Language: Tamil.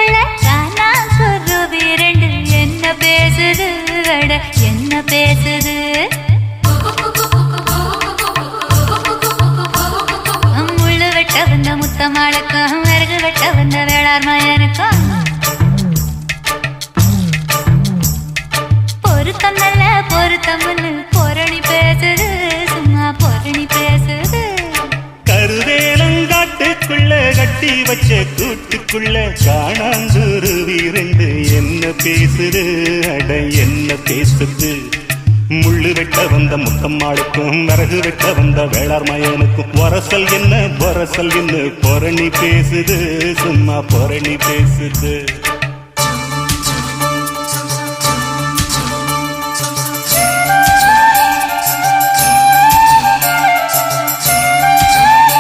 காட்டுக்குள்ள காணாங்குருவி ரெண்டு என்ன பேசுது அட என்ன பேசுது முள்ளு வெட்ட வந்த முத்தமாளுக்கும் விறகு வெட்ட வந்த வேளார் மயனுக்கும் பொருத்தம் நல்ல பொருத்தம்னு பொரணி பேசுது சும்மா பொரணி பேசுது கருவேலங்காட்டுக்குள்ள கட்டி வச்ச கூட்டுக்குள்ள காணாங்குருவி ரெண்டு என்ன பேசுது அட என்ன பேசுது முள்ளு வெட்ட வந்த முத்தம்மாளுக்கும் விறகு வெட்ட வந்த வேளார் மயனுக்கும் வரசல் என்ன பொரணி பேசுது சும்மா பொரணி பேசுது